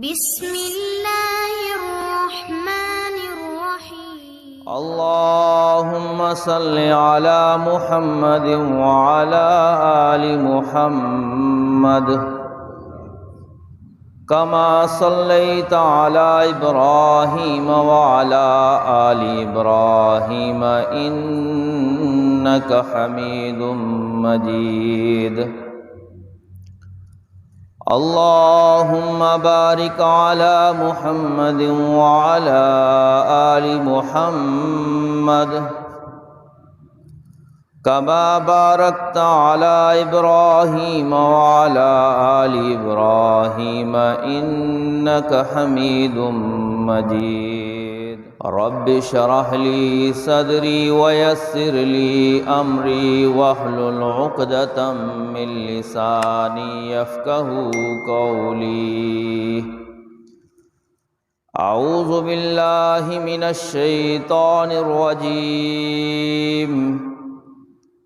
بسم اللہ الرحمن الرحیم اللهم صل على محمد وعلى آل محمد كما صليت على إبراهيم وعلى آل إبراهيم إنك حميد مجيد اللهم بارك على محمد وعلى آل محمد كما باركت على إبراهيم وعلى آل إبراهيم إنك حميد مجيد رب اشرح لي صدري ويسر لي أمري واحلل عقدة من لساني يفقهوا قولي أعوذ بالله من الشيطان الرجيم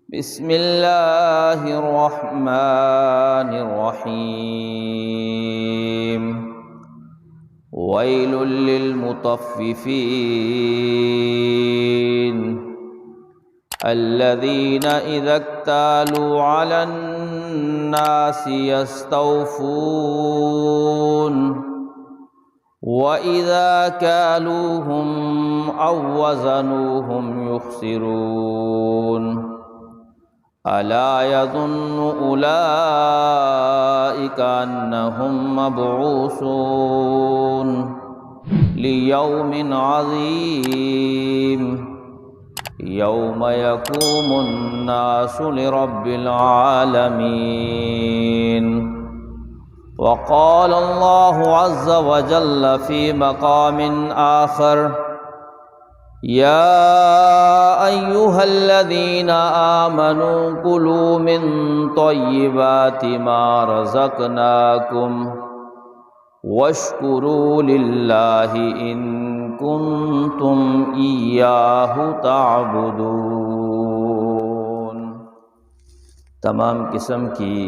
بسم اللہ الرحمن الرحیم ویل للمطففین الذین اذا اکتالوا علی الناس یستوفون وَإِذَا كَالُوهُمْ أَو وَّزَنُوهُمْ يُخْسِرُونَ أَلَا يَظُنُّ أُولَئِكَ أَنَّهُمْ مَبْعُوثُونَ لِيَوْمٍ عَظِيمٍ يَوْمَ يَقُومُ النَّاسُ لِرَبِّ الْعَالَمِينَ وقال اللہ عز وجل فی مقام آخر یا ایہا الذین آمنوا کلوا من طیبات ما رزقناکم واشکروا للہ ان کنتم ایاہ تعبدون۔ تمام قسم کی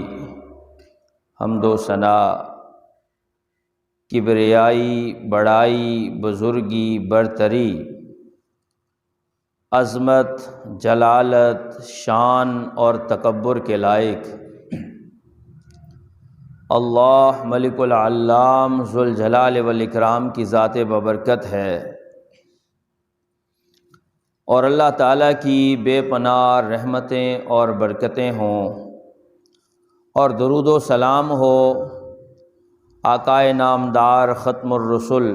حمد و ثنا، کبریائی، بڑائی، بزرگی، برتری، عظمت، جلالت، شان اور تکبر کے لائق اللہ ملک العلام ذوالجلال والاکرام کی ذات ببرکت ہے، اور اللہ تعالیٰ کی بے پناہ رحمتیں اور برکتیں ہوں، اور درود و سلام ہو آقائے نامدار ختم الرسل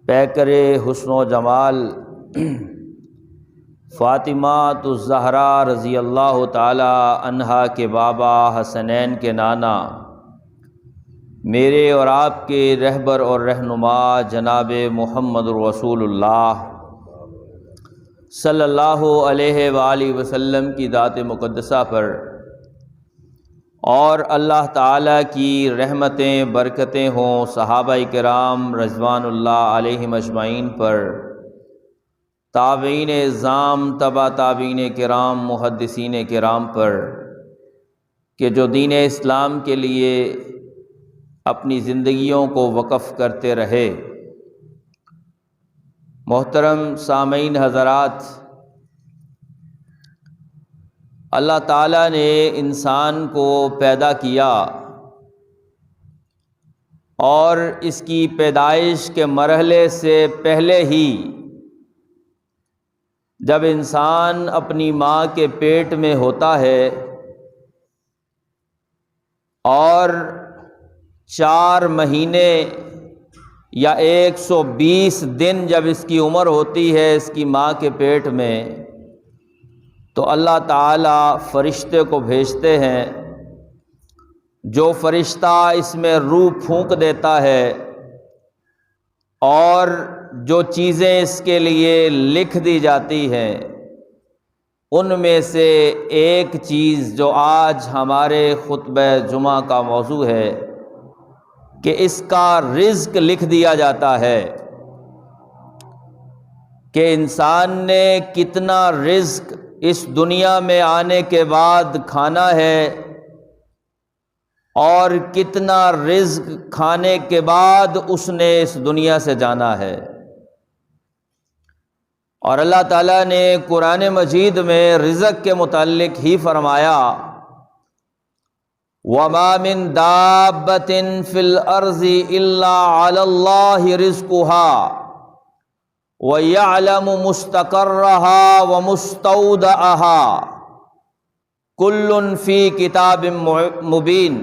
پیکر حسن و جمال فاطمہ الزہرا رضی اللہ تعالی عنہا کے بابا حسنین کے نانا، میرے اور آپ کے رہبر اور رہنما جناب محمد رسول اللہ صلی اللہ علیہ وآلہ وسلم کی ذات مقدسہ پر، اور اللہ تعالیٰ کی رحمتیں برکتیں ہوں صحابہ کرام رضوان اللہ علیہم اجمعین پر، تابعین اعظام، تبع تابعین کرام، محدثین کرام پر، کہ جو دین اسلام کے لیے اپنی زندگیوں کو وقف کرتے رہے۔ محترم سامعین حضرات، اللہ تعالیٰ نے انسان کو پیدا کیا، اور اس کی پیدائش کے مرحلے سے پہلے ہی جب انسان اپنی ماں کے پیٹ میں ہوتا ہے اور 4 مہینے یا 120 دن جب اس کی عمر ہوتی ہے اس کی ماں کے پیٹ میں، تو اللہ تعالیٰ فرشتے کو بھیجتے ہیں، جو فرشتہ اس میں روح پھونک دیتا ہے، اور جو چیزیں اس کے لیے لکھ دی جاتی ہیں ان میں سے ایک چیز جو آج ہمارے خطبہ جمعہ کا موضوع ہے کہ اس کا رزق لکھ دیا جاتا ہے کہ انسان نے کتنا رزق اس دنیا میں آنے کے بعد کھانا ہے اور کتنا رزق کھانے کے بعد اس نے اس دنیا سے جانا ہے۔ اور اللہ تعالیٰ نے قرآن مجید میں رزق کے متعلق ہی فرمایا وَمَا مِن دَابَّةٍ فِي الْأَرْضِ إِلَّا عَلَى اللَّهِ رِزْقُهَا وَيَعْلَمُ مُسْتَقَرَّهَا وَمُسْتَوْدَعَهَا كُلٌّ فِي كِتَابٍ مُبِينٍ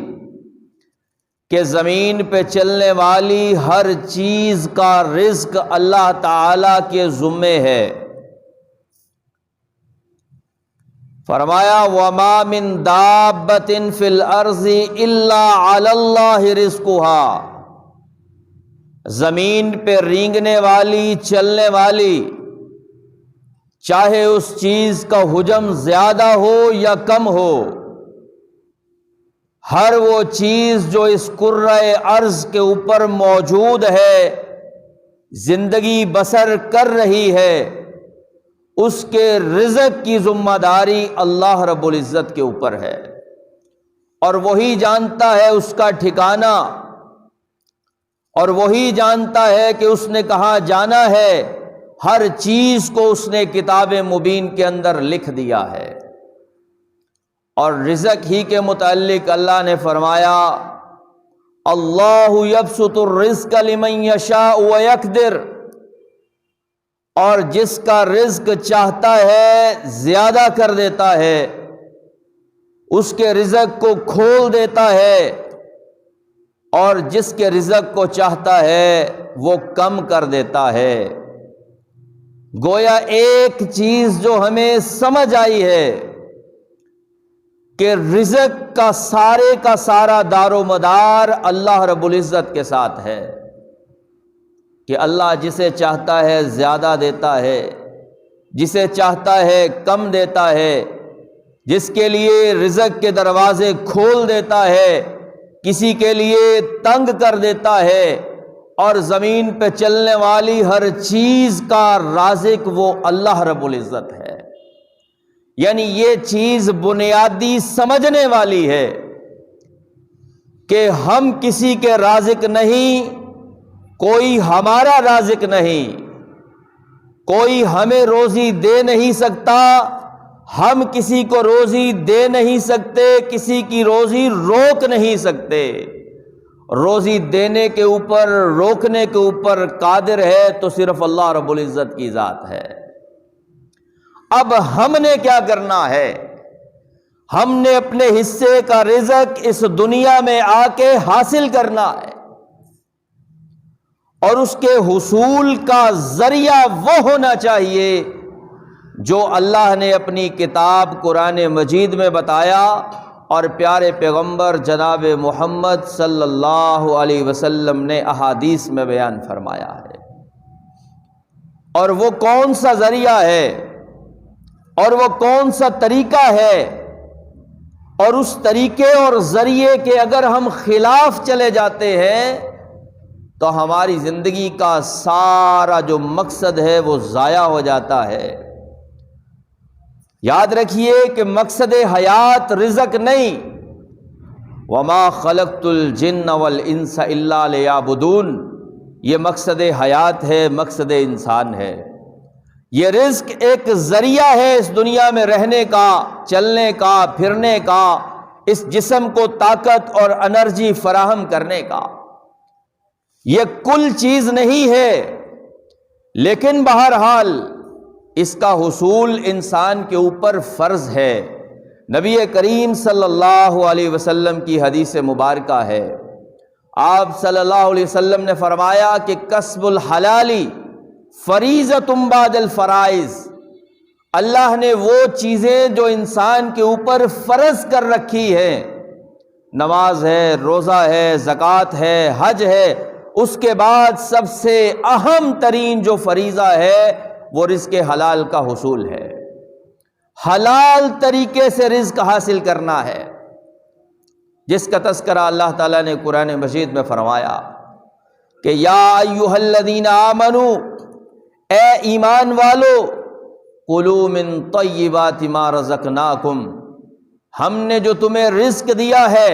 کہ زمین پہ چلنے والی ہر چیز کا رزق اللہ تعالی کے ذمے ہے۔ فرمایا وَمَا مِن دَابَّةٍ فِي الْأَرْضِ إِلَّا عَلَى اللَّهِ رِزْقُهَا، زمین پہ رینگنے والی چلنے والی، چاہے اس چیز کا حجم زیادہ ہو یا کم ہو، ہر وہ چیز جو اس کرۂ ارض کے اوپر موجود ہے، زندگی بسر کر رہی ہے، اس کے رزق کی ذمہ داری اللہ رب العزت کے اوپر ہے، اور وہی جانتا ہے اس کا ٹھکانہ، اور وہی جانتا ہے کہ اس نے کہاں جانا ہے۔ ہر چیز کو اس نے کتاب مبین کے اندر لکھ دیا ہے۔ اور رزق ہی کے متعلق اللہ نے فرمایا اللہ یبسط الرزق لمن یشاء ویقدر، اور جس کا رزق چاہتا ہے زیادہ کر دیتا ہے، اس کے رزق کو کھول دیتا ہے، اور جس کے رزق کو چاہتا ہے وہ کم کر دیتا ہے۔ گویا ایک چیز جو ہمیں سمجھ آئی ہے کہ رزق کا سارا دار و مدار اللہ رب العزت کے ساتھ ہے، کہ اللہ جسے چاہتا ہے زیادہ دیتا ہے، جسے چاہتا ہے کم دیتا ہے، جس کے لیے رزق کے دروازے کھول دیتا ہے، کسی کے لیے تنگ کر دیتا ہے، اور زمین پہ چلنے والی ہر چیز کا رازق وہ اللہ رب العزت ہے۔ یعنی یہ چیز بنیادی سمجھنے والی ہے کہ ہم کسی کے رازق نہیں، کوئی ہمارا رازق نہیں، کوئی ہمیں روزی دے نہیں سکتا، ہم کسی کو روزی دے نہیں سکتے، کسی کی روزی روک نہیں سکتے۔ روزی دینے کے اوپر روکنے کے اوپر قادر ہے تو صرف اللہ رب العزت کی ذات ہے۔ اب ہم نے کیا کرنا ہے؟ ہم نے اپنے حصے کا رزق اس دنیا میں آ کے حاصل کرنا ہے، اور اس کے حصول کا ذریعہ وہ ہونا چاہیے جو اللہ نے اپنی کتاب قرآن مجید میں بتایا اور پیارے پیغمبر جناب محمد صلی اللہ علیہ وسلم نے احادیث میں بیان فرمایا ہے۔ اور وہ کون سا ذریعہ ہے، اور وہ کون سا طریقہ ہے، اور اس طریقے اور ذریعے کے اگر ہم خلاف چلے جاتے ہیں تو ہماری زندگی کا سارا جو مقصد ہے وہ ضائع ہو جاتا ہے۔ یاد رکھیے کہ مقصد حیات رزق نہیں، وَمَا خَلَقْتُ الْجِنَّ وَالْإِنسَ إِلَّا لِيَعْبُدُونَ، یہ مقصد حیات ہے، مقصد انسان ہے۔ یہ رزق ایک ذریعہ ہے اس دنیا میں رہنے کا، چلنے کا، پھرنے کا، اس جسم کو طاقت اور انرجی فراہم کرنے کا۔ یہ کل چیز نہیں ہے، لیکن بہرحال اس کا حصول انسان کے اوپر فرض ہے۔ نبی کریم صلی اللہ علیہ وسلم کی حدیث مبارکہ ہے، آپ صلی اللہ علیہ وسلم نے فرمایا کہ کسب الحلالی فریضۃ بعد الفرائض، اللہ نے وہ چیزیں جو انسان کے اوپر فرض کر رکھی ہیں، نماز ہے، روزہ ہے، زکوٰۃ ہے، حج ہے، اس کے بعد سب سے اہم ترین جو فریضہ ہے وہ رزق حلال کا حصول ہے۔ حلال طریقے سے رزق حاصل کرنا ہے، جس کا تذکرہ اللہ تعالیٰ نے قرآن مجید میں فرمایا کہ یا ایھا الذین آمنوا، اے ایمان والو، کلوا من طیبات ما رزقناکم، ہم نے جو تمہیں رزق دیا ہے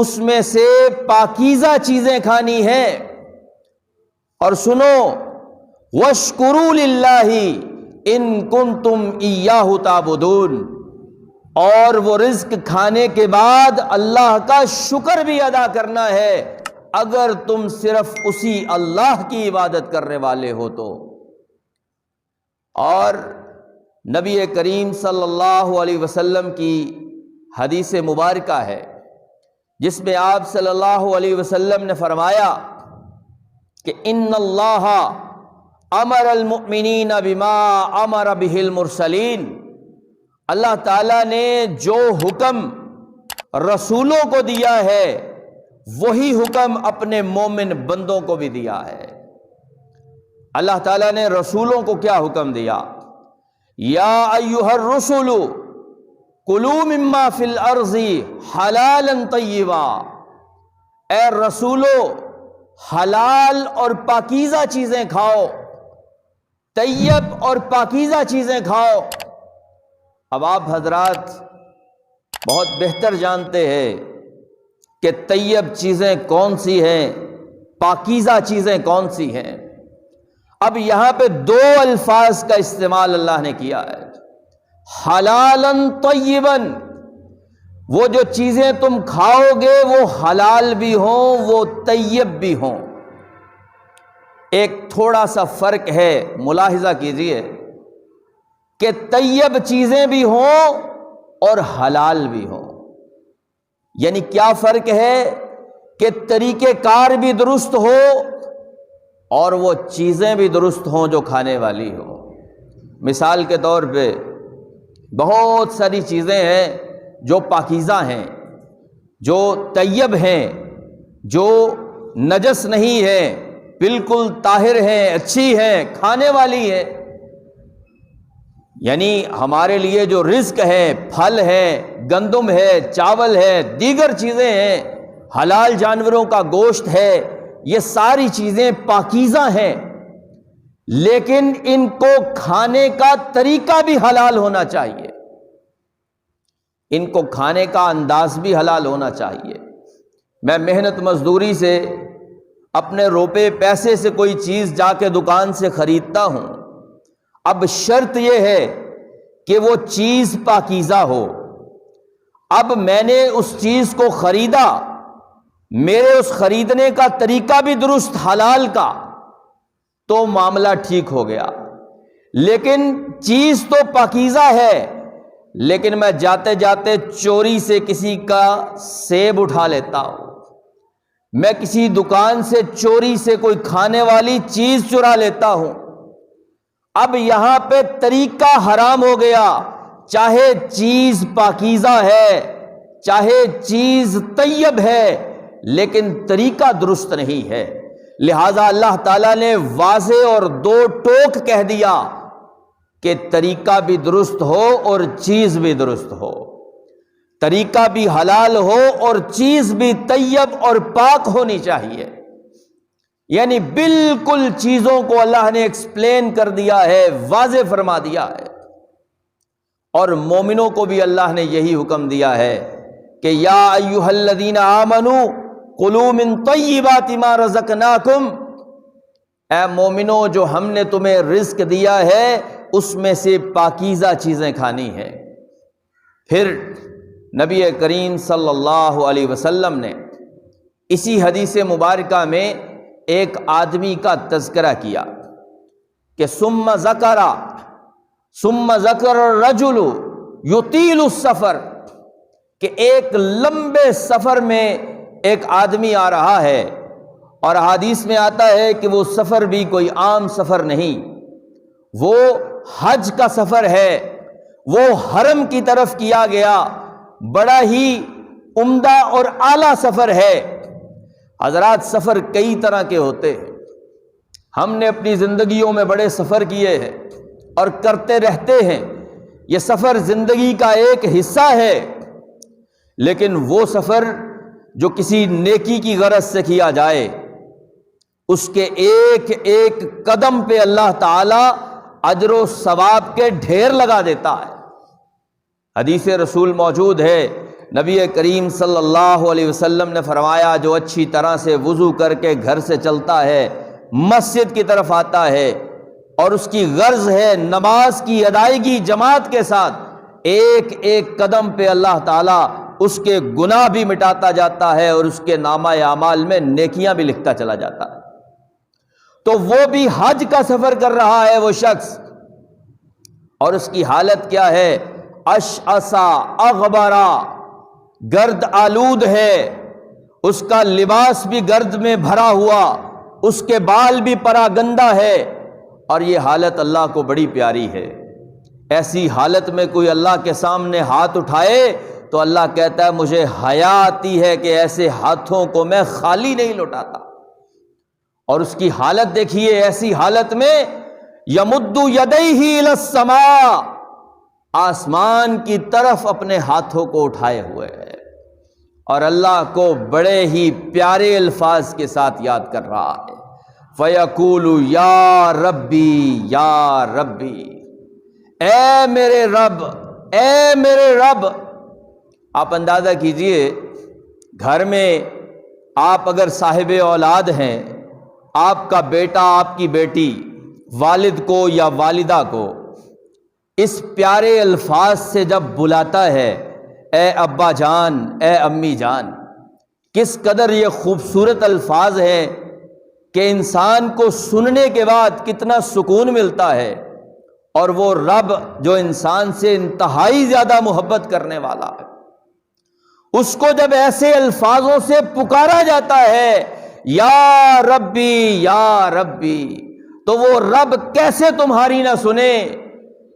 اس میں سے پاکیزہ چیزیں کھانی ہیں۔ اور سنو، وَاشْكُرُوا لِلَّهِ إِن كُنتُمْ إِيَّاهُ تَعْبُدُونَ، اور وہ رزق کھانے کے بعد اللہ کا شکر بھی ادا کرنا ہے اگر تم صرف اسی اللہ کی عبادت کرنے والے ہو تو۔ اور نبی کریم صلی اللہ علیہ وسلم کی حدیث مبارکہ ہے جس میں آپ صلی اللہ علیہ وسلم نے فرمایا کہ ان اللہ امر المؤمنین بما امر بہ المرسلین، اللہ تعالیٰ نے جو حکم رسولوں کو دیا ہے وہی حکم اپنے مومن بندوں کو بھی دیا ہے۔ اللہ تعالیٰ نے رسولوں کو کیا حکم دیا؟ یا ایھا الرسل کلوا مما فی الارض حلالا طیبا، اے رسولو حلال اور پاکیزہ چیزیں کھاؤ، طیب اور پاکیزہ چیزیں کھاؤ۔ اب آپ حضرات بہت بہتر جانتے ہیں کہ طیب چیزیں کون سی ہیں، پاکیزہ چیزیں کون سی ہیں۔ اب یہاں پہ دو الفاظ کا استعمال اللہ نے کیا ہے، حلالا طیبا، وہ جو چیزیں تم کھاؤ گے وہ حلال بھی ہوں، وہ طیب بھی ہوں۔ ایک تھوڑا سا فرق ہے، ملاحظہ کیجئے کہ طیب چیزیں بھی ہوں اور حلال بھی ہوں۔ یعنی کیا فرق ہے کہ طریقہ کار بھی درست ہو اور وہ چیزیں بھی درست ہوں جو کھانے والی ہوں۔ مثال کے طور پہ بہت ساری چیزیں ہیں جو پاکیزہ ہیں، جو طیب ہیں، جو نجس نہیں ہیں، بالکل طاہر ہیں، اچھی ہیں، کھانے والی ہیں۔ یعنی ہمارے لیے جو رزق ہے، پھل ہے، گندم ہے، چاول ہے، دیگر چیزیں ہیں، حلال جانوروں کا گوشت ہے، یہ ساری چیزیں پاکیزہ ہیں، لیکن ان کو کھانے کا طریقہ بھی حلال ہونا چاہیے، ان کو کھانے کا انداز بھی حلال ہونا چاہیے۔ میں محنت مزدوری سے اپنے روپے پیسے سے کوئی چیز جا کے دکان سے خریدتا ہوں، اب شرط یہ ہے کہ وہ چیز پاکیزہ ہو۔ اب میں نے اس چیز کو خریدا، میرے اس خریدنے کا طریقہ بھی درست حلال کا، تو معاملہ ٹھیک ہو گیا۔ لیکن چیز تو پاکیزہ ہے، لیکن میں جاتے جاتے چوری سے کسی کا سیب اٹھا لیتا ہوں، میں کسی دکان سے چوری سے کوئی کھانے والی چیز چرا لیتا ہوں، اب یہاں پہ طریقہ حرام ہو گیا، چاہے چیز پاکیزہ ہے، چاہے چیز طیب ہے، لیکن طریقہ درست نہیں ہے۔ لہذا اللہ تعالیٰ نے واضح اور دو ٹوک کہہ دیا کہ طریقہ بھی درست ہو اور چیز بھی درست ہو، طریقہ بھی حلال ہو اور چیز بھی طیب اور پاک ہونی چاہیے۔ یعنی بالکل چیزوں کو اللہ نے ایکسپلین کر دیا ہے، واضح فرما دیا ہے۔ اور مومنوں کو بھی اللہ نے یہی حکم دیا ہے کہ یا ایھا الذین آمنوا کلوا من طیبات ما رزقناکم، اے مومنوں جو ہم نے تمہیں رزق دیا ہے اس میں سے پاکیزہ چیزیں کھانی ہیں۔ پھر نبی کریم صلی اللہ علیہ وسلم نے اسی حدیث مبارکہ میں ایک آدمی کا تذکرہ کیا کہ ثم ذکر الرجل یطیل السفر، کہ ایک لمبے سفر میں ایک آدمی آ رہا ہے، اور حدیث میں آتا ہے کہ وہ سفر بھی کوئی عام سفر نہیں، وہ حج کا سفر ہے، وہ حرم کی طرف کیا گیا، بڑا ہی عمدہ اور اعلیٰ سفر ہے۔ حضرات سفر کئی طرح کے ہوتے ہیں، ہم نے اپنی زندگیوں میں بڑے سفر کیے ہیں اور کرتے رہتے ہیں، یہ سفر زندگی کا ایک حصہ ہے، لیکن وہ سفر جو کسی نیکی کی غرض سے کیا جائے اس کے ایک ایک قدم پہ اللہ تعالی اجر و ثواب کے ڈھیر لگا دیتا ہے۔ حدیث رسول موجود ہے، نبی کریم صلی اللہ علیہ وسلم نے فرمایا جو اچھی طرح سے وضو کر کے گھر سے چلتا ہے، مسجد کی طرف آتا ہے اور اس کی غرض ہے نماز کی ادائیگی جماعت کے ساتھ، ایک ایک قدم پہ اللہ تعالیٰ اس کے گناہ بھی مٹاتا جاتا ہے اور اس کے نامہ اعمال میں نیکیاں بھی لکھتا چلا جاتا ہے۔ تو وہ بھی حج کا سفر کر رہا ہے وہ شخص، اور اس کی حالت کیا ہے؟ اشعثا اغبرا، گرد آلود ہے، اس کا لباس بھی گرد میں بھرا ہوا، اس کے بال بھی پراگندہ ہے، اور یہ حالت اللہ کو بڑی پیاری ہے۔ ایسی حالت میں کوئی اللہ کے سامنے ہاتھ اٹھائے تو اللہ کہتا ہے مجھے حیا آتی ہے کہ ایسے ہاتھوں کو میں خالی نہیں لوٹاتا۔ اور اس کی حالت دیکھیے، ایسی حالت میں یمد یدیہ الی السماء، آسمان کی طرف اپنے ہاتھوں کو اٹھائے ہوئے ہے اور اللہ کو بڑے ہی پیارے الفاظ کے ساتھ یاد کر رہا ہے۔ فَيَقُولُ یا ربی یا ربی، اے میرے رب، اے میرے رب۔ آپ اندازہ کیجئے گھر میں آپ اگر صاحب اولاد ہیں، آپ کا بیٹا آپ کی بیٹی والد کو یا والدہ کو اس پیارے الفاظ سے جب بلاتا ہے، اے ابا جان، اے امی جان، کس قدر یہ خوبصورت الفاظ ہیں کہ انسان کو سننے کے بعد کتنا سکون ملتا ہے۔ اور وہ رب جو انسان سے انتہائی زیادہ محبت کرنے والا ہے، اس کو جب ایسے الفاظوں سے پکارا جاتا ہے یا ربی یا ربی، تو وہ رب کیسے تمہاری نہ سنے؟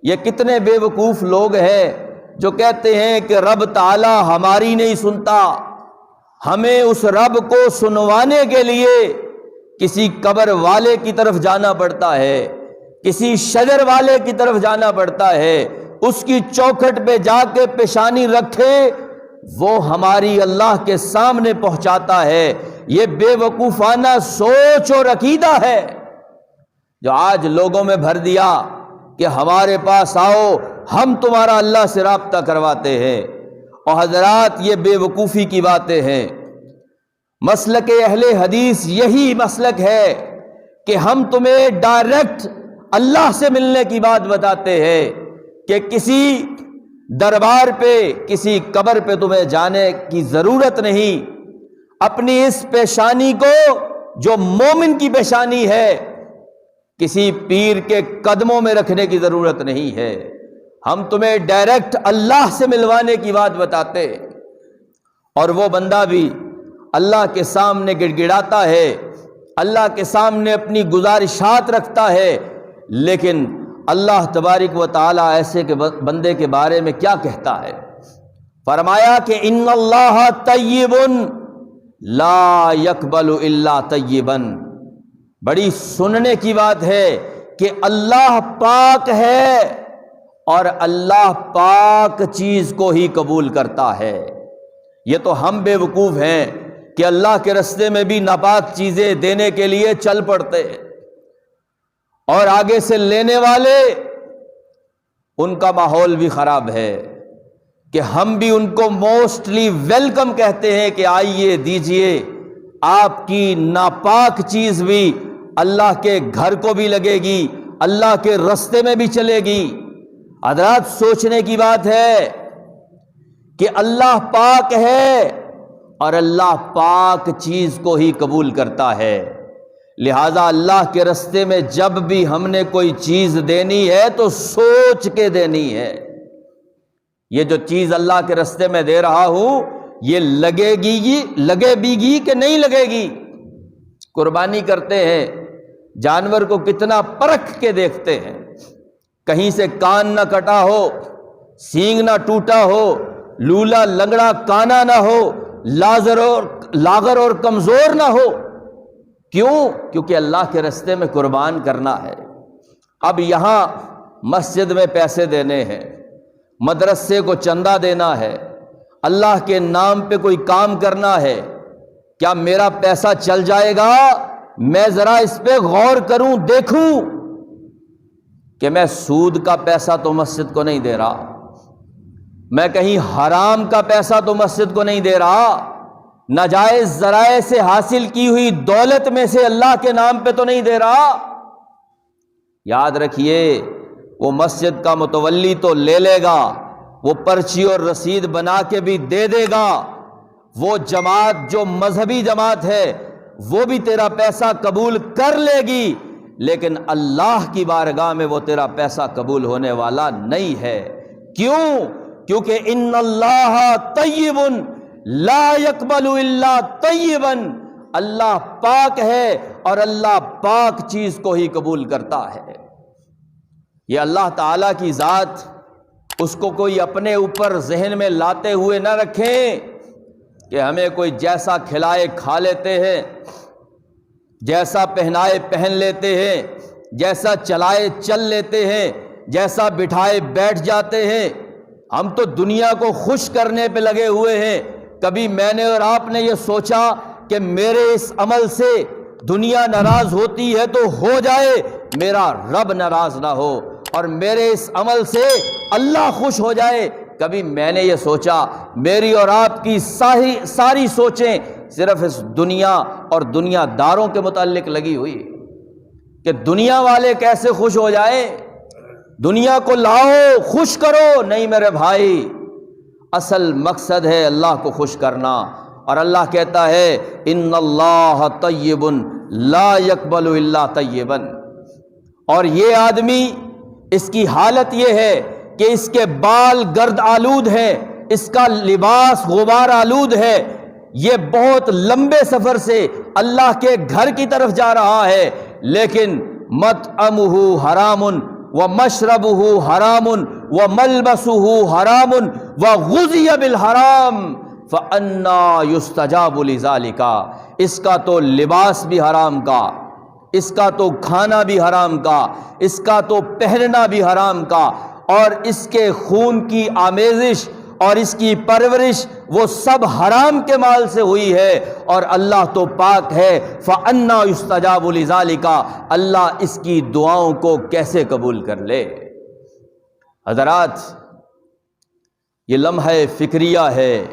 یہ کتنے بے وقوف لوگ ہیں جو کہتے ہیں کہ رب تعالی ہماری نہیں سنتا، ہمیں اس رب کو سنوانے کے لیے کسی قبر والے کی طرف جانا پڑتا ہے، کسی شجر والے کی طرف جانا پڑتا ہے، اس کی چوکھٹ پہ جا کے پیشانی رکھے، وہ ہماری اللہ کے سامنے پہنچاتا ہے۔ یہ بے وقوفانہ سوچ اور عقیدہ ہے جو آج لوگوں میں بھر دیا کہ ہمارے پاس آؤ، ہم تمہارا اللہ سے رابطہ کرواتے ہیں۔ اور حضرات یہ بے وقوفی کی باتیں ہیں۔ مسلک اہل حدیث یہی مسلک ہے کہ ہم تمہیں ڈائریکٹ اللہ سے ملنے کی بات بتاتے ہیں کہ کسی دربار پہ، کسی قبر پہ تمہیں جانے کی ضرورت نہیں۔ اپنی اس پیشانی کو جو مومن کی پیشانی ہے کسی پیر کے قدموں میں رکھنے کی ضرورت نہیں ہے، ہم تمہیں ڈائریکٹ اللہ سے ملوانے کی بات بتاتے۔ اور وہ بندہ بھی اللہ کے سامنے گڑ گڑاتا ہے، اللہ کے سامنے اپنی گزارشات رکھتا ہے، لیکن اللہ تبارک و تعالیٰ ایسے کے بندے کے بارے میں کیا کہتا ہے؟ فرمایا کہ ان اللہ طیب لا یقبل الا طیبا۔ بڑی سننے کی بات ہے کہ اللہ پاک ہے اور اللہ پاک چیز کو ہی قبول کرتا ہے۔ یہ تو ہم بے وقوف ہیں کہ اللہ کے رستے میں بھی ناپاک چیزیں دینے کے لیے چل پڑتے ہیں، اور آگے سے لینے والے ان کا ماحول بھی خراب ہے کہ ہم بھی ان کو موسٹلی ویلکم کہتے ہیں کہ آئیے دیجئے، آپ کی ناپاک چیز بھی اللہ کے گھر کو بھی لگے گی، اللہ کے رستے میں بھی چلے گی۔ حضرات سوچنے کی بات ہے کہ اللہ پاک ہے اور اللہ پاک چیز کو ہی قبول کرتا ہے، لہذا اللہ کے رستے میں جب بھی ہم نے کوئی چیز دینی ہے تو سوچ کے دینی ہے۔ یہ جو چیز اللہ کے رستے میں دے رہا ہوں یہ لگے گی کہ نہیں لگے گی؟ قربانی کرتے ہیں، جانور کو کتنا پرکھ کے دیکھتے ہیں، کہیں سے کان نہ کٹا ہو، سینگ نہ ٹوٹا ہو، لولا لنگڑا کانا نہ ہو، لاغر اور کمزور نہ ہو۔ کیوں؟ کیونکہ اللہ کے رستے میں قربان کرنا ہے۔ اب یہاں مسجد میں پیسے دینے ہیں، مدرسے کو چندہ دینا ہے، اللہ کے نام پہ کوئی کام کرنا ہے، کیا میرا پیسہ چل جائے گا؟ میں ذرا اس پہ غور کروں، دیکھوں کہ میں سود کا پیسہ تو مسجد کو نہیں دے رہا، میں کہیں حرام کا پیسہ تو مسجد کو نہیں دے رہا، ناجائز ذرائع سے حاصل کی ہوئی دولت میں سے اللہ کے نام پہ تو نہیں دے رہا۔ یاد رکھیے، وہ مسجد کا متولی تو لے لے گا، وہ پرچی اور رسید بنا کے بھی دے دے گا، وہ جماعت جو مذہبی جماعت ہے وہ بھی تیرا پیسہ قبول کر لے گی، لیکن اللہ کی بارگاہ میں وہ تیرا پیسہ قبول ہونے والا نہیں ہے۔ کیوں؟ کیونکہ ان اللہ طیب لا يقبل الا طیبا، اللہ پاک ہے اور اللہ پاک چیز کو ہی قبول کرتا ہے۔ یہ اللہ تعالیٰ کی ذات، اس کو کوئی اپنے اوپر ذہن میں لاتے ہوئے نہ رکھیں کہ ہمیں کوئی جیسا کھلائے کھا لیتے ہیں، جیسا پہنائے پہن لیتے ہیں، جیسا چلائے چل لیتے ہیں، جیسا بٹھائے بیٹھ جاتے ہیں۔ ہم تو دنیا کو خوش کرنے پہ لگے ہوئے ہیں۔ کبھی میں نے اور آپ نے یہ سوچا کہ میرے اس عمل سے دنیا ناراض ہوتی ہے تو ہو جائے، میرا رب ناراض نہ ہو، اور میرے اس عمل سے اللہ خوش ہو جائے؟ کبھی میں نے یہ سوچا؟ میری اور آپ کی ساری سوچیں صرف اس دنیا اور دنیا داروں کے متعلق لگی ہوئی کہ دنیا والے کیسے خوش ہو جائیں، دنیا کو لاؤ خوش کرو۔ نہیں میرے بھائی، اصل مقصد ہے اللہ کو خوش کرنا، اور اللہ کہتا ہے ان اللہ طیب لا يقبل الا طیبا۔ اور یہ آدمی، اس کی حالت یہ ہے کہ اس کے بال گرد آلود ہیں، اس کا لباس غبار آلود ہے، یہ بہت لمبے سفر سے اللہ کے گھر کی طرف جا رہا ہے، لیکن مطعمہ حرام ومشربہ حرام وملبسہ حرام وغذی بالحرام فأنا یستجاب لذالک۔ اس کا تو لباس بھی حرام کا، اس کا تو کھانا بھی حرام کا، اس کا تو پہننا بھی حرام کا، اور اس کے خون کی آمیزش اور اس کی پرورش وہ سب حرام کے مال سے ہوئی ہے، اور اللہ تو پاک ہے۔ فَأَنَّا يُسْتَجَابُ لِذَالِكَ، اللہ اس کی دعاؤں کو کیسے قبول کر لے؟ حضرات، یہ لمحہ فکریہ ہے،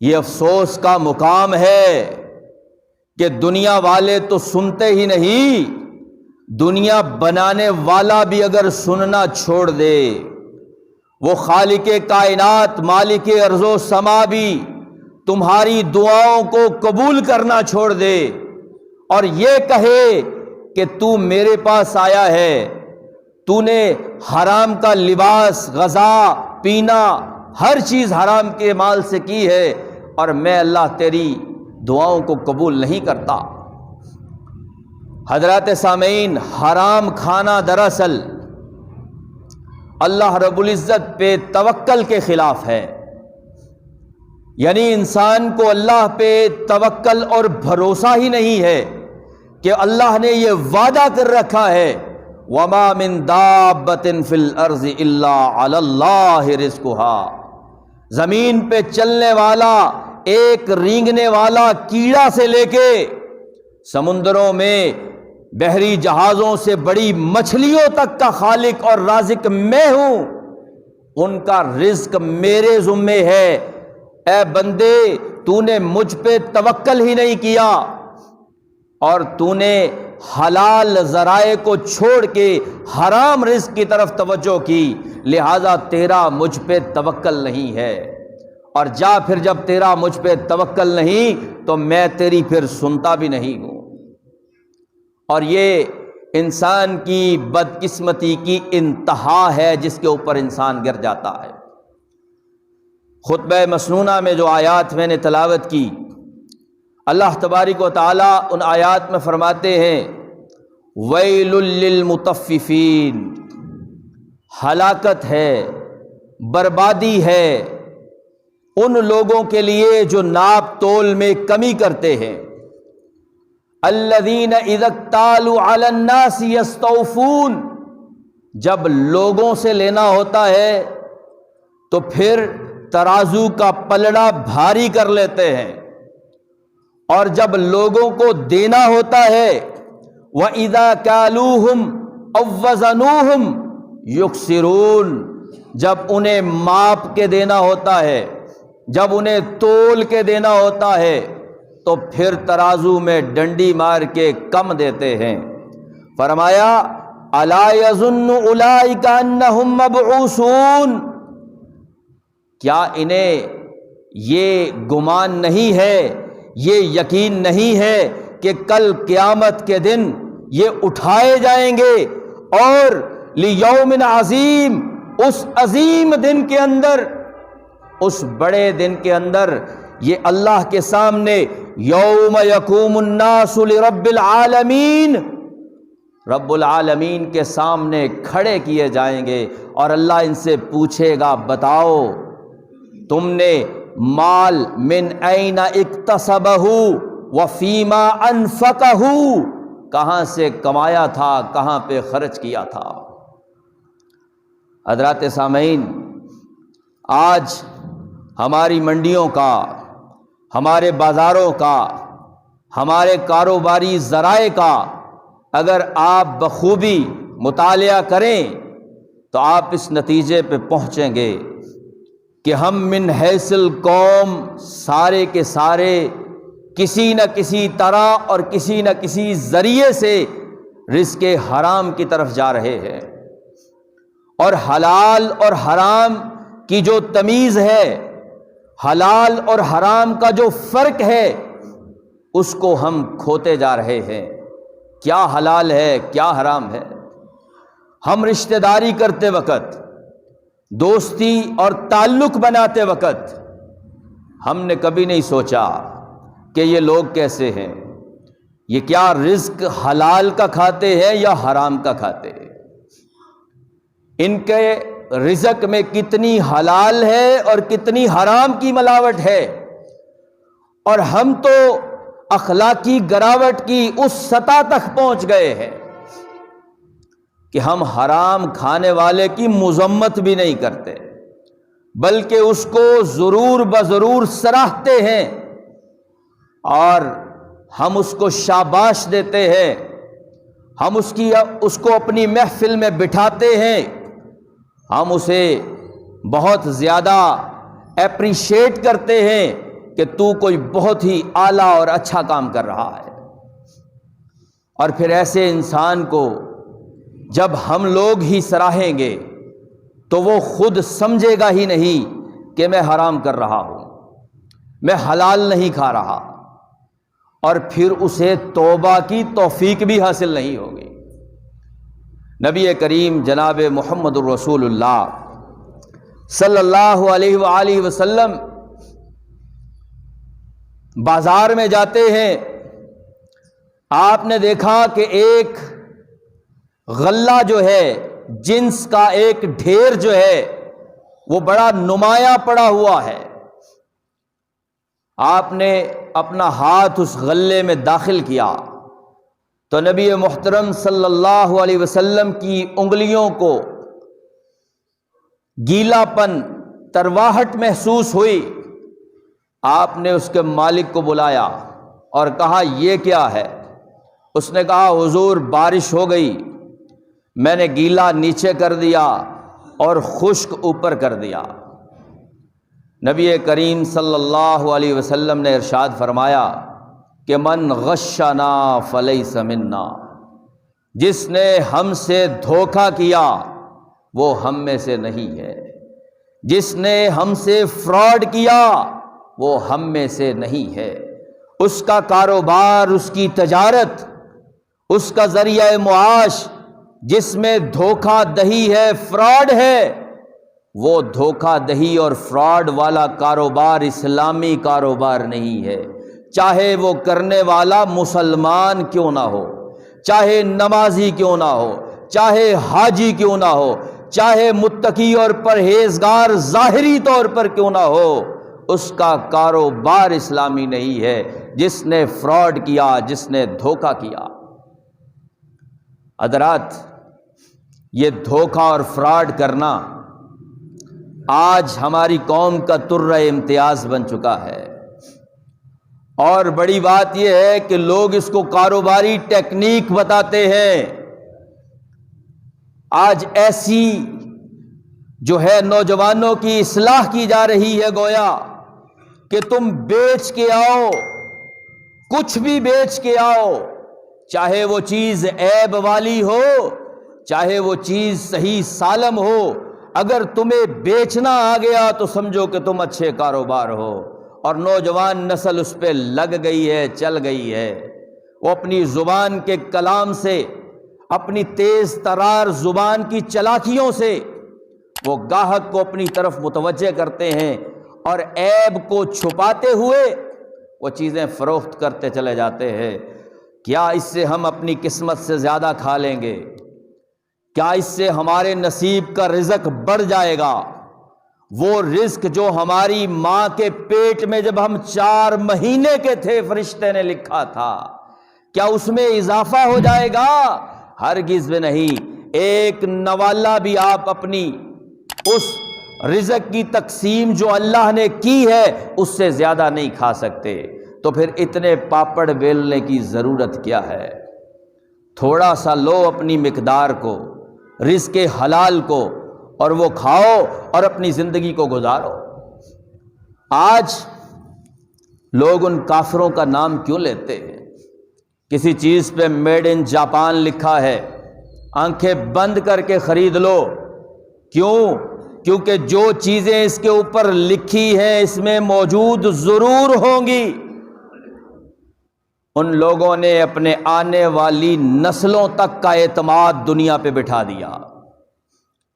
یہ افسوس کا مقام ہے کہ دنیا والے تو سنتے ہی نہیں، دنیا بنانے والا بھی اگر سننا چھوڑ دے، وہ خالق کائنات مالک ارض و سما بھی تمہاری دعاؤں کو قبول کرنا چھوڑ دے اور یہ کہے کہ تو میرے پاس آیا ہے، تو نے حرام کا لباس، غذا، پینا، ہر چیز حرام کے مال سے کی ہے، اور میں اللہ تیری دعاؤں کو قبول نہیں کرتا۔ حضرات سامعین، حرام کھانا دراصل اللہ رب العزت پہ توکل کے خلاف ہے، یعنی انسان کو اللہ پہ توکل اور بھروسہ ہی نہیں ہے کہ اللہ نے یہ وعدہ کر رکھا ہے وَمَا مِن دَابَّةٍ فِي الْأَرْضِ إِلَّا عَلَى اللَّهِ رِزْقُهَا، زمین پہ چلنے والا، ایک رینگنے والا کیڑا سے لے کے سمندروں میں بحری جہازوں سے بڑی مچھلیوں تک کا خالق اور رازق میں ہوں، ان کا رزق میرے ذمے ہے۔ اے بندے، تو نے مجھ پہ توکل ہی نہیں کیا اور تو نے حلال ذرائع کو چھوڑ کے حرام رزق کی طرف توجہ کی، لہذا تیرا مجھ پہ توکل نہیں ہے، اور جا پھر جب تیرا مجھ پہ توکل نہیں تو میں تیری پھر سنتا بھی نہیں ہوں۔ اور یہ انسان کی بدقسمتی کی انتہا ہے جس کے اوپر انسان گر جاتا ہے۔ خطبہ مسنونہ میں جو آیات میں نے تلاوت کی، اللہ تبارک و تعالیٰ ان آیات میں فرماتے ہیں ویل للمطففین، ہلاکت ہے، بربادی ہے ان لوگوں کے لیے جو ناپ تول میں کمی کرتے ہیں، الذین اذا اکتالوا علی الناس یستوفون، جب لوگوں سے لینا ہوتا ہے تو پھر ترازو کا پلڑا بھاری کر لیتے ہیں، اور جب لوگوں کو دینا ہوتا ہے وَإِذَا كَالُوهُمْ أَوْ وَزَنُوهُمْ يُخْسِرُونَ، جب انہیں ماپ کے دینا ہوتا ہے، جب انہیں تول کے دینا ہوتا ہے تو پھر ترازو میں ڈنڈی مار کے کم دیتے ہیں۔ فرمایا الا یظن اولئک انہم مبعوثون، کیا انہیں یہ گمان نہیں ہے، یہ یقین نہیں ہے کہ کل قیامت کے دن یہ اٹھائے جائیں گے، اور لیوم عظیم، اس عظیم دن کے اندر، اس بڑے دن کے اندر یہ اللہ کے سامنے یوم یقوم الناس لرب العالمین، رب العالمین کے سامنے کھڑے کیے جائیں گے، اور اللہ ان سے پوچھے گا بتاؤ تم نے مال من این اکتسبہ وفیما انفقہ، کہاں سے کمایا تھا، کہاں پہ خرچ کیا تھا۔ حضرات سامعین، آج ہماری منڈیوں کا، ہمارے بازاروں کا، ہمارے کاروباری ذرائع کا اگر آپ بخوبی مطالعہ کریں تو آپ اس نتیجے پہ پہنچیں گے کہ ہم من حیث القوم سارے کے سارے کسی نہ کسی طرح اور کسی نہ کسی ذریعے سے رزق حرام کی طرف جا رہے ہیں، اور حلال اور حرام کی جو تمیز ہے، حلال اور حرام کا جو فرق ہے، اس کو ہم کھوتے جا رہے ہیں۔ کیا حلال ہے، کیا حرام ہے؟ ہم رشتہ داری کرتے وقت، دوستی اور تعلق بناتے وقت ہم نے کبھی نہیں سوچا کہ یہ لوگ کیسے ہیں، یہ کیا رزق حلال کا کھاتے ہیں یا حرام کا کھاتے ہیں، ان کے رزق میں کتنی حلال ہے اور کتنی حرام کی ملاوٹ ہے، اور ہم تو اخلاقی گراوٹ کی اس سطح تک پہنچ گئے ہیں کہ ہم حرام کھانے والے کی مذمت بھی نہیں کرتے، بلکہ اس کو ضرور بضرور سراہتے ہیں، اور ہم اس کو شاباش دیتے ہیں، ہم اس کو اپنی محفل میں بٹھاتے ہیں، ہم اسے بہت زیادہ اپریشیٹ کرتے ہیں کہ تو کوئی بہت ہی اعلیٰ اور اچھا کام کر رہا ہے۔ اور پھر ایسے انسان کو جب ہم لوگ ہی سراہیں گے تو وہ خود سمجھے گا ہی نہیں کہ میں حرام کر رہا ہوں، میں حلال نہیں کھا رہا، اور پھر اسے توبہ کی توفیق بھی حاصل نہیں ہوگی۔ نبی کریم جناب محمد الرسول اللہ صلی اللہ علیہ وآلہ وسلم بازار میں جاتے ہیں، آپ نے دیکھا کہ ایک غلہ جو ہے، جنس کا ایک ڈھیر جو ہے وہ بڑا نمایاں پڑا ہوا ہے۔ آپ نے اپنا ہاتھ اس غلے میں داخل کیا تو نبی محترم صلی اللہ علیہ وسلم کی انگلیوں کو گیلا پن، ترواہٹ محسوس ہوئی۔ آپ نے اس کے مالک کو بلایا اور کہا یہ کیا ہے؟ اس نے کہا حضور بارش ہو گئی، میں نے گیلا نیچے کر دیا اور خشک اوپر کر دیا۔ نبی کریم صلی اللہ علیہ وسلم نے ارشاد فرمایا کہ من غشنا فلیس منا، جس نے ہم سے دھوکہ کیا وہ ہم میں سے نہیں ہے، جس نے ہم سے فراڈ کیا وہ ہم میں سے نہیں ہے۔ اس کا کاروبار، اس کی تجارت، اس کا ذریعہ معاش جس میں دھوکہ دہی ہے، فراڈ ہے، وہ دھوکہ دہی اور فراڈ والا کاروبار اسلامی کاروبار نہیں ہے، چاہے وہ کرنے والا مسلمان کیوں نہ ہو، چاہے نمازی کیوں نہ ہو، چاہے حاجی کیوں نہ ہو، چاہے متقی اور پرہیزگار ظاہری طور پر کیوں نہ ہو، اس کا کاروبار اسلامی نہیں ہے۔ جس نے فراڈ کیا، جس نے دھوکہ کیا۔ حضرات، یہ دھوکہ اور فراڈ کرنا آج ہماری قوم کا طرہ امتیاز بن چکا ہے، اور بڑی بات یہ ہے کہ لوگ اس کو کاروباری ٹیکنیک بتاتے ہیں۔ آج ایسی جو ہے نوجوانوں کی اصلاح کی جا رہی ہے، گویا کہ تم بیچ کے آؤ، کچھ بھی بیچ کے آؤ، چاہے وہ چیز عیب والی ہو، چاہے وہ چیز صحیح سالم ہو، اگر تمہیں بیچنا آ گیا تو سمجھو کہ تم اچھے کاروبار ہو۔ اور نوجوان نسل اس پہ لگ گئی ہے، چل گئی ہے۔ وہ اپنی زبان کے کلام سے، اپنی تیز ترار زبان کی چلاکیوں سے وہ گاہک کو اپنی طرف متوجہ کرتے ہیں، اور عیب کو چھپاتے ہوئے وہ چیزیں فروخت کرتے چلے جاتے ہیں۔ کیا اس سے ہم اپنی قسمت سے زیادہ کھا لیں گے؟ کیا اس سے ہمارے نصیب کا رزق بڑھ جائے گا؟ وہ رزق جو ہماری ماں کے پیٹ میں جب ہم 4 مہینے کے تھے فرشتے نے لکھا تھا، کیا اس میں اضافہ ہو جائے گا؟ ہرگز بھی نہیں۔ ایک نوالا بھی آپ اپنی اس رزق کی تقسیم جو اللہ نے کی ہے اس سے زیادہ نہیں کھا سکتے، تو پھر اتنے پاپڑ بیلنے کی ضرورت کیا ہے؟ تھوڑا سا لو اپنی مقدار کو، رزق حلال کو، اور وہ کھاؤ اور اپنی زندگی کو گزارو۔ آج لوگ ان کافروں کا نام کیوں لیتے ہیں؟ کسی چیز پہ میڈ ان جاپان لکھا ہے، آنکھیں بند کر کے خرید لو۔ کیوں؟ کیونکہ جو چیزیں اس کے اوپر لکھی ہیں اس میں موجود ضرور ہوں گی۔ ان لوگوں نے اپنے آنے والی نسلوں تک کا اعتماد دنیا پہ بٹھا دیا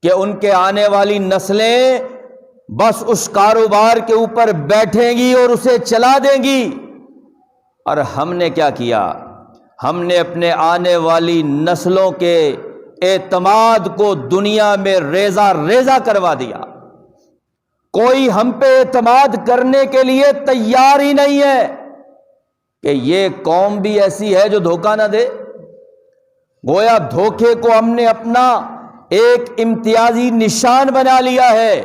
کہ ان کے آنے والی نسلیں بس اس کاروبار کے اوپر بیٹھیں گی اور اسے چلا دیں گی۔ اور ہم نے کیا کیا؟ ہم نے اپنے آنے والی نسلوں کے اعتماد کو دنیا میں ریزہ ریزہ کروا دیا۔ کوئی ہم پہ اعتماد کرنے کے لیے تیار ہی نہیں ہے کہ یہ قوم بھی ایسی ہے جو دھوکہ نہ دے۔ گویا دھوکے کو ہم نے اپنا ایک امتیازی نشان بنا لیا ہے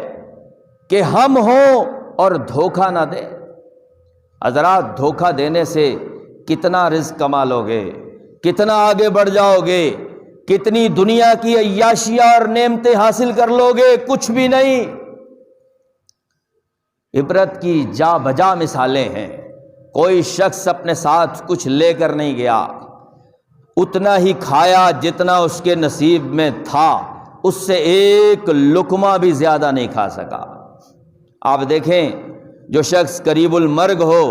کہ ہم ہوں اور دھوکہ نہ دیں۔ حضرات، دھوکہ دینے سے کتنا رزق کما لو گے، کتنا آگے بڑھ جاؤ گے، کتنی دنیا کی عیاشیاں اور نعمتیں حاصل کر لو گے؟ کچھ بھی نہیں۔ عبرت کی جا بجا مثالیں ہیں۔ کوئی شخص اپنے ساتھ کچھ لے کر نہیں گیا، اتنا ہی کھایا جتنا اس کے نصیب میں تھا، اس سے ایک لقمہ بھی زیادہ نہیں کھا سکا۔ آپ دیکھیں، جو شخص قریب المرگ ہو،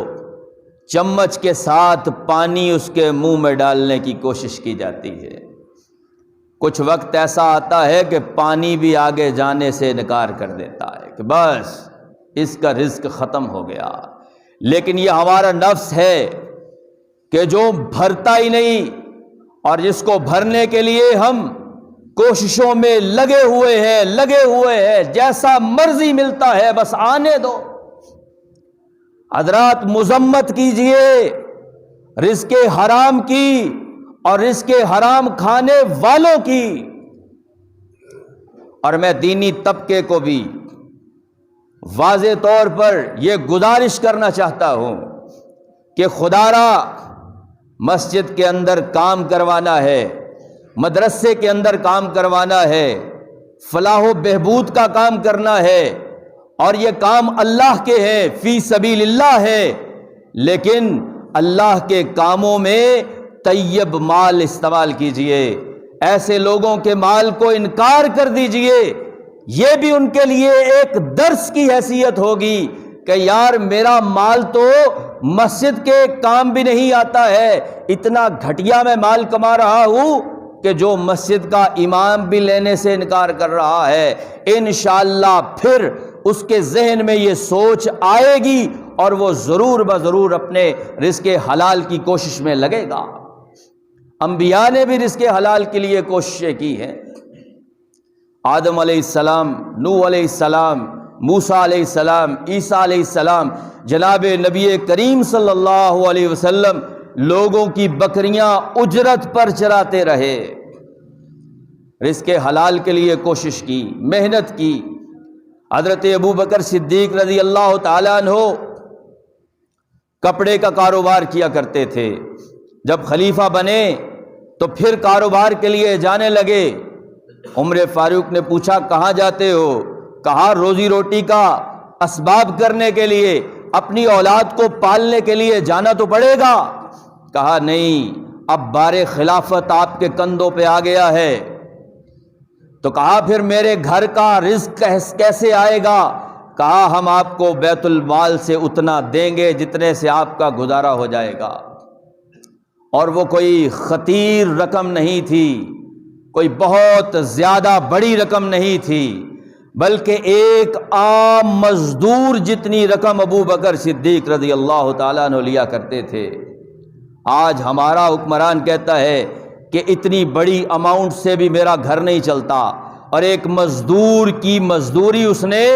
چمچ کے ساتھ پانی اس کے منہ میں ڈالنے کی کوشش کی جاتی ہے۔ کچھ وقت ایسا آتا ہے کہ پانی بھی آگے جانے سے انکار کر دیتا ہے کہ بس اس کا رزق ختم ہو گیا۔ لیکن یہ ہمارا نفس ہے کہ جو بھرتا ہی نہیں، اور جس کو بھرنے کے لیے ہم کوششوں میں لگے ہوئے ہیں، جیسا مرضی ملتا ہے بس آنے دو۔ حضرات، مذمت کیجئے رزق حرام کی اور رزق حرام کھانے والوں کی۔ اور میں دینی طبقے کو بھی واضح طور پر یہ گزارش کرنا چاہتا ہوں کہ خدا را، مسجد کے اندر کام کروانا ہے، مدرسے کے اندر کام کروانا ہے، فلاح و بہبود کا کام کرنا ہے، اور یہ کام اللہ کے ہیں، فی سبیل اللہ ہے، لیکن اللہ کے کاموں میں طیب مال استعمال کیجئے۔ ایسے لوگوں کے مال کو انکار کر دیجئے۔ یہ بھی ان کے لیے ایک درس کی حیثیت ہوگی کہ یار، میرا مال تو مسجد کے کام بھی نہیں آتا ہے، اتنا گھٹیا میں مال کما رہا ہوں کہ جو مسجد کا امام بھی لینے سے انکار کر رہا ہے۔ انشاءاللہ پھر اس کے ذہن میں یہ سوچ آئے گی اور وہ ضرور بضرور اپنے رزق حلال کی کوشش میں لگے گا۔ انبیاء نے بھی رزق حلال کے لیے کوششیں کی ہیں۔ آدم علیہ السلام، نوح علیہ السلام، موسیٰ علیہ السلام، عیسیٰ علیہ السلام، جناب نبی کریم صلی اللہ علیہ وسلم لوگوں کی بکریاں اجرت پر چراتے رہے، رزق حلال کے لیے کوشش کی، محنت کی۔ حضرت ابو بکر صدیق رضی اللہ تعالیٰ عنہ کپڑے کا کاروبار کیا کرتے تھے۔ جب خلیفہ بنے تو پھر کاروبار کے لیے جانے لگے۔ عمر فاروق نے پوچھا، کہاں جاتے ہو؟ کہا روزی روٹی کا اسباب کرنے کے لیے، اپنی اولاد کو پالنے کے لیے جانا تو پڑے گا۔ کہا نہیں، اب بار خلافت آپ کے کندھوں پہ آ گیا ہے۔ تو کہا پھر میرے گھر کا رزق کیسے آئے گا؟ کہا ہم آپ کو بیت المال سے اتنا دیں گے جتنے سے آپ کا گزارا ہو جائے گا۔ اور وہ کوئی خطیر رقم نہیں تھی، کوئی بہت زیادہ بڑی رقم نہیں تھی، بلکہ ایک عام مزدور جتنی رقم ابو بکر صدیق رضی اللہ تعالیٰ عنہ لیا کرتے تھے۔ آج ہمارا حکمران کہتا ہے کہ اتنی بڑی اماؤنٹ سے بھی میرا گھر نہیں چلتا، اور ایک مزدور کی مزدوری اس نے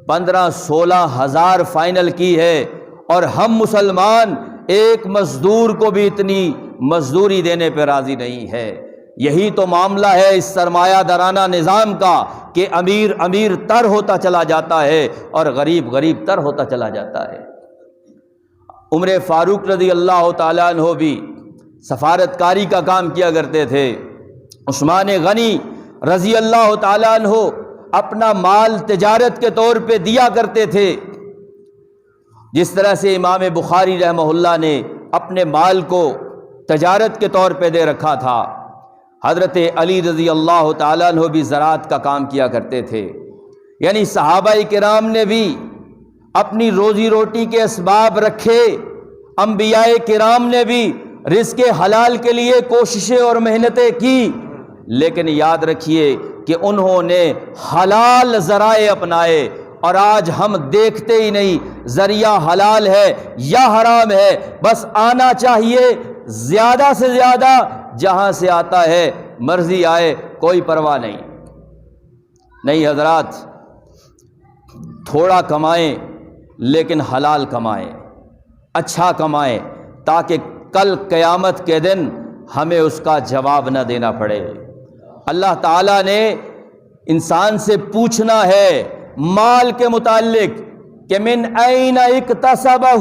15-16 ہزار فائنل کی ہے، اور ہم مسلمان ایک مزدور کو بھی اتنی مزدوری دینے پہ راضی نہیں ہے۔ یہی تو معاملہ ہے اس سرمایہ دارانہ نظام کا کہ امیر امیر تر ہوتا چلا جاتا ہے اور غریب غریب تر ہوتا چلا جاتا ہے۔ عمر فاروق رضی اللہ تعالیٰ عنہ بھی سفارت کاری کا کام کیا کرتے تھے۔ عثمان غنی رضی اللہ تعالیٰ عنہ اپنا مال تجارت کے طور پہ دیا کرتے تھے، جس طرح سے امام بخاری رحمہ اللہ نے اپنے مال کو تجارت کے طور پہ دے رکھا تھا۔ حضرت علی رضی اللہ تعالیٰ عنہ بھی زراعت کا کام کیا کرتے تھے۔ یعنی صحابہ کرام نے بھی اپنی روزی روٹی کے اسباب رکھے، انبیاء کرام نے بھی رزق حلال کے لیے کوششیں اور محنتیں کی، لیکن یاد رکھیے کہ انہوں نے حلال ذرائع اپنائے، اور آج ہم دیکھتے ہی نہیں ذریعہ حلال ہے یا حرام ہے، بس آنا چاہیے زیادہ سے زیادہ، جہاں سے آتا ہے مرضی آئے، کوئی پرواہ نہیں حضرات، تھوڑا کمائیں لیکن حلال کمائیں، اچھا کمائیں، تاکہ کل قیامت کے دن ہمیں اس کا جواب نہ دینا پڑے۔ اللہ تعالیٰ نے انسان سے پوچھنا ہے مال کے متعلق کہ من این اکتسبہ،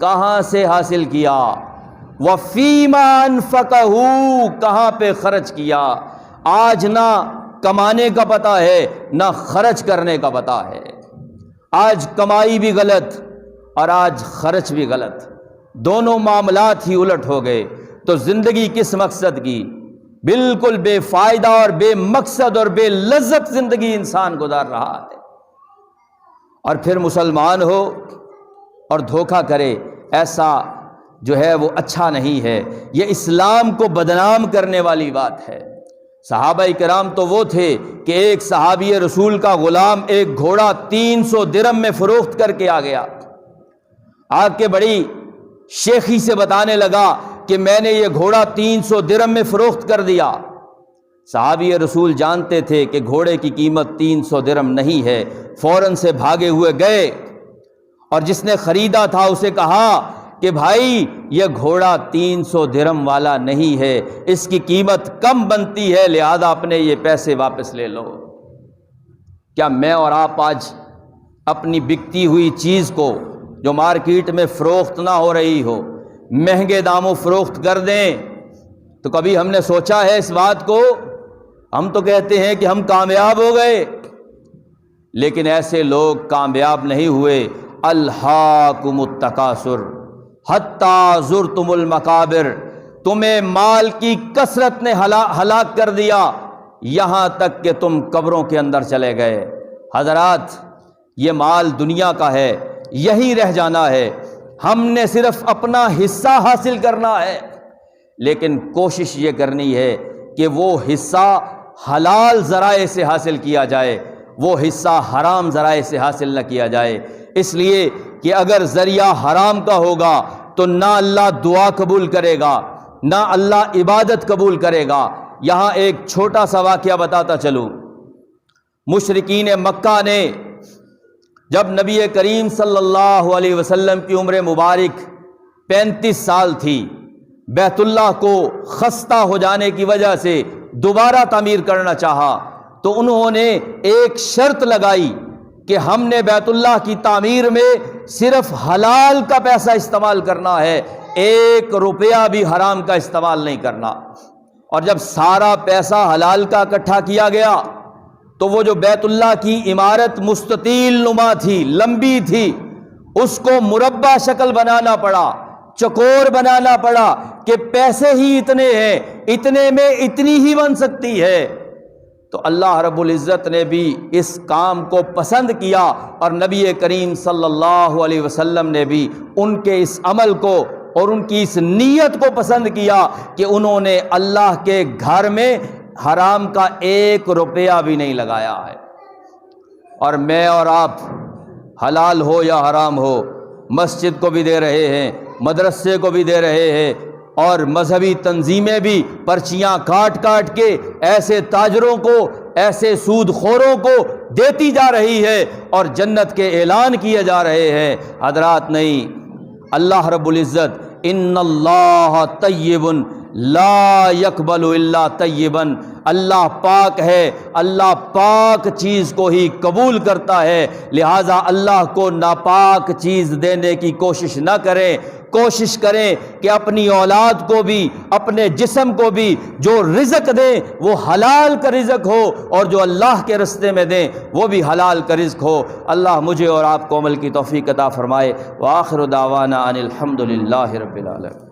کہاں سے حاصل کیا، وفیما انفقہ، کہاں پہ خرچ کیا۔ آج نہ کمانے کا پتہ ہے نہ خرچ کرنے کا پتہ ہے، آج کمائی بھی غلط اور آج خرچ بھی غلط، دونوں معاملات ہی الٹ ہو گئے۔ تو زندگی کس مقصد کی؟ بالکل بے فائدہ اور بے مقصد اور بے لذت زندگی انسان گزار رہا ہے۔ اور پھر مسلمان ہو اور دھوکہ کرے، ایسا جو ہے وہ اچھا نہیں ہے، یہ اسلام کو بدنام کرنے والی بات ہے۔ صحابہ کرام تو وہ تھے کہ ایک صحابی رسول کا غلام ایک گھوڑا 300 درہم میں فروخت کر کے آ گیا، آ کے بڑی شیخی سے بتانے لگا کہ میں نے یہ گھوڑا 300 درہم میں فروخت کر دیا۔ صحابی رسول جانتے تھے کہ گھوڑے کی قیمت 300 درہم نہیں ہے، فوراً سے بھاگے ہوئے گئے اور جس نے خریدا تھا اسے کہا کہ بھائی یہ گھوڑا 300 درہم والا نہیں ہے، اس کی قیمت کم بنتی ہے، لہذا اپنے یہ پیسے واپس لے لو۔ کیا میں اور آپ آج اپنی بکتی ہوئی چیز کو جو مارکیٹ میں فروخت نہ ہو رہی ہو مہنگے داموں فروخت کر دیں؟ تو کبھی ہم نے سوچا ہے اس بات کو؟ ہم تو کہتے ہیں کہ ہم کامیاب ہو گئے، لیکن ایسے لوگ کامیاب نہیں ہوئے۔ الہاکم التکاثر حتی زرتم المقابر، تمہیں مال کی کثرت نے ہلاک کر دیا یہاں تک کہ تم قبروں کے اندر چلے گئے۔ حضرات، یہ مال دنیا کا ہے، یہی رہ جانا ہے، ہم نے صرف اپنا حصہ حاصل کرنا ہے، لیکن کوشش یہ کرنی ہے کہ وہ حصہ حلال ذرائع سے حاصل کیا جائے، وہ حصہ حرام ذرائع سے حاصل نہ کیا جائے، اس لیے کہ اگر ذریعہ حرام کا ہوگا تو نہ اللہ دعا قبول کرے گا نہ اللہ عبادت قبول کرے گا۔ یہاں ایک چھوٹا سا واقعہ بتاتا چلوں۔ مشرکین مکہ نے جب نبی کریم صلی اللہ علیہ وسلم کی عمر مبارک 35 سال تھی، بیت اللہ کو خستہ ہو جانے کی وجہ سے دوبارہ تعمیر کرنا چاہا، تو انہوں نے ایک شرط لگائی کہ ہم نے بیت اللہ کی تعمیر میں صرف حلال کا پیسہ استعمال کرنا ہے، 1 روپیہ بھی حرام کا استعمال نہیں کرنا۔ اور جب سارا پیسہ حلال کا اکٹھا کیا گیا تو وہ جو بیت اللہ کی عمارت مستطیل نما تھی، لمبی تھی، اس کو مربع شکل بنانا پڑا، چکور بنانا پڑا کہ پیسے ہی اتنے ہیں، اتنے میں اتنی ہی بن سکتی ہے۔ تو اللہ رب العزت نے بھی اس کام کو پسند کیا، اور نبی کریم صلی اللہ علیہ وسلم نے بھی ان کے اس عمل کو اور ان کی اس نیت کو پسند کیا کہ انہوں نے اللہ کے گھر میں حرام کا 1 روپیہ بھی نہیں لگایا ہے۔ اور میں اور آپ حلال ہو یا حرام ہو، مسجد کو بھی دے رہے ہیں، مدرسے کو بھی دے رہے ہیں، اور مذہبی تنظیمیں بھی پرچیاں کاٹ کاٹ کے ایسے تاجروں کو، ایسے سود خوروں کو دیتی جا رہی ہے، اور جنت کے اعلان کیے جا رہے ہیں۔ حضرات نہیں، اللہ رب العزت ان اللہ طیب لا یقبل الا طیبا، اللہ پاک ہے، اللہ پاک چیز کو ہی قبول کرتا ہے، لہٰذا اللہ کو ناپاک چیز دینے کی کوشش نہ کریں۔ کوشش کریں کہ اپنی اولاد کو بھی، اپنے جسم کو بھی جو رزق دیں وہ حلال کا رزق ہو، اور جو اللہ کے رستے میں دیں وہ بھی حلال کا رزق ہو۔ اللہ مجھے اور آپ کو عمل کی توفیق عطا فرمائے۔ وآخر دعوانا ان الحمد للہ رب العالمین۔